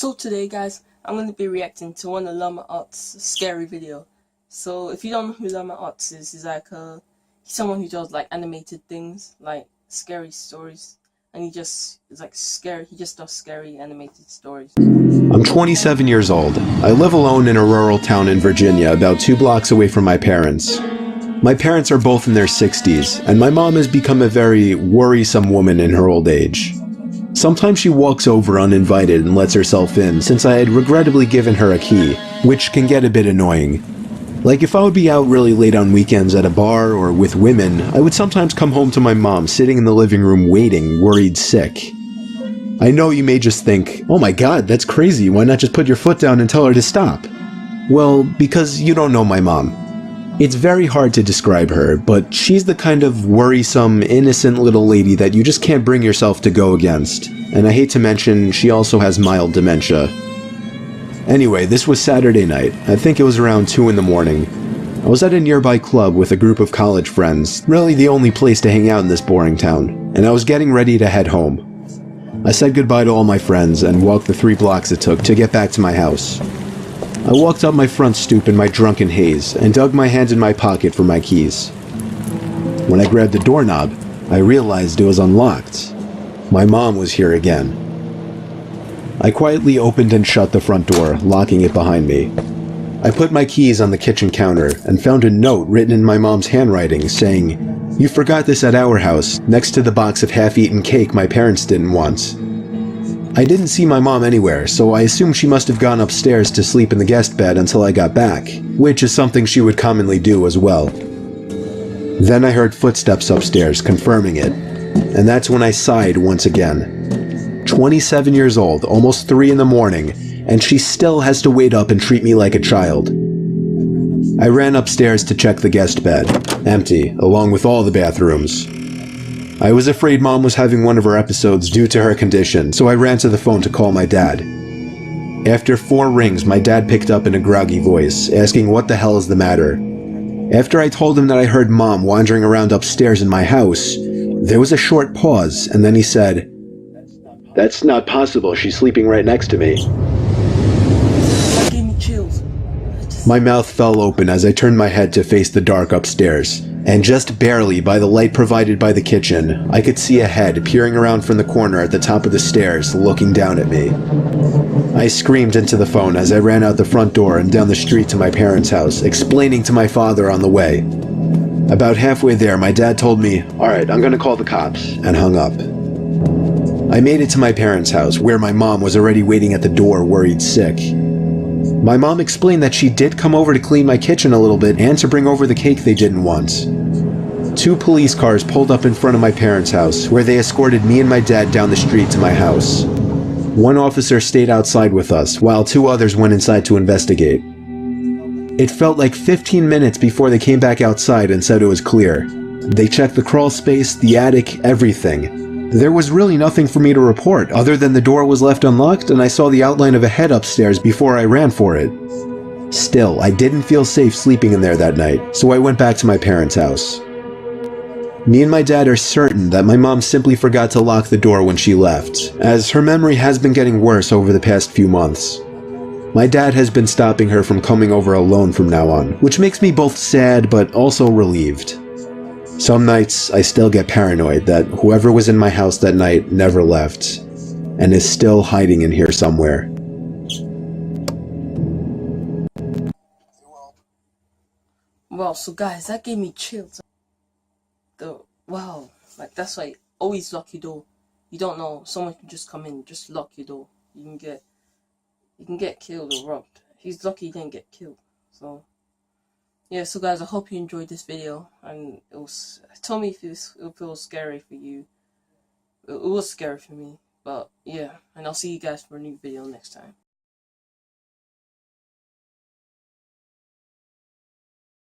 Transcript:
So today guys, I'm going to be reacting to one of Llama Art's scary video. So if you don't know who Llama Arts is, he's like he's someone who does like animated things, like scary stories. And he just does scary animated stories. I'm 27 years old. I live alone in a rural town in Virginia, about 2 blocks away from my parents. My parents are both in their 60s, and my mom has become a very worrisome woman in her old age. Sometimes she walks over uninvited and lets herself in, since I had regrettably given her a key, which can get a bit annoying. Like if I would be out really late on weekends at a bar or with women, I would sometimes come home to my mom sitting in the living room waiting, worried sick. I know you may just think, oh my god, that's crazy, why not just put your foot down and tell her to stop? Well, because you don't know my mom. It's very hard to describe her, but she's the kind of worrisome, innocent little lady that you just can't bring yourself to go against. And I hate to mention, she also has mild dementia. Anyway, this was Saturday night. I think it was around 2 in the morning. I was at a nearby club with a group of college friends, really the only place to hang out in this boring town, and I was getting ready to head home. I said goodbye to all my friends and walked the 3 blocks it took to get back to my house. I walked up my front stoop in my drunken haze and dug my hand in my pocket for my keys. When I grabbed the doorknob, I realized it was unlocked. My mom was here again. I quietly opened and shut the front door, locking it behind me. I put my keys on the kitchen counter and found a note written in my mom's handwriting saying, "You forgot this at our house, next to the box of half-eaten cake my parents didn't want." I didn't see my mom anywhere, so I assumed she must have gone upstairs to sleep in the guest bed until I got back, which is something she would commonly do as well. Then I heard footsteps upstairs, confirming it, and that's when I sighed once again. 27 years old, almost 3 in the morning, and she still has to wait up and treat me like a child. I ran upstairs to check the guest bed, empty, along with all the bathrooms. I was afraid Mom was having one of her episodes due to her condition, so I ran to the phone to call my dad. After 4 rings, my dad picked up in a groggy voice, asking what the hell is the matter. After I told him that I heard Mom wandering around upstairs in my house, there was a short pause, and then he said, "That's not possible, she's sleeping right next to me." That gave me chills. My mouth fell open as I turned my head to face the dark upstairs, and just barely by the light provided by the kitchen, I could see a head peering around from the corner at the top of the stairs, looking down at me. I screamed into the phone as I ran out the front door and down the street to my parents' house, explaining to my father on the way. About halfway there, my dad told me, "Alright, I'm gonna call the cops," and hung up. I made it to my parents' house, where my mom was already waiting at the door, worried sick. My mom explained that she did come over to clean my kitchen a little bit and to bring over the cake they didn't want. 2 police cars pulled up in front of my parents' house, where they escorted me and my dad down the street to my house. 1 officer stayed outside with us, while 2 others went inside to investigate. It felt like 15 minutes before they came back outside and said it was clear. They checked the crawl space, the attic, everything. There was really nothing for me to report, other than the door was left unlocked and I saw the outline of a head upstairs before I ran for it. Still, I didn't feel safe sleeping in there that night, so I went back to my parents' house. Me and my dad are certain that my mom simply forgot to lock the door when she left, as her memory has been getting worse over the past few months. My dad has been stopping her from coming over alone from now on, which makes me both sad but also relieved. Some nights, I still get paranoid that whoever was in my house that night never left, and is still hiding in here somewhere. Wow, so guys, that gave me chills. Wow, like that's why always lock your door. You don't know, someone can just come in, just lock your door. You can get killed or robbed. He's lucky he didn't get killed. So yeah, so guys, I hope you enjoyed this video, and tell me if it was scary for you. It was scary for me, but yeah, and I'll see you guys for a new video next time.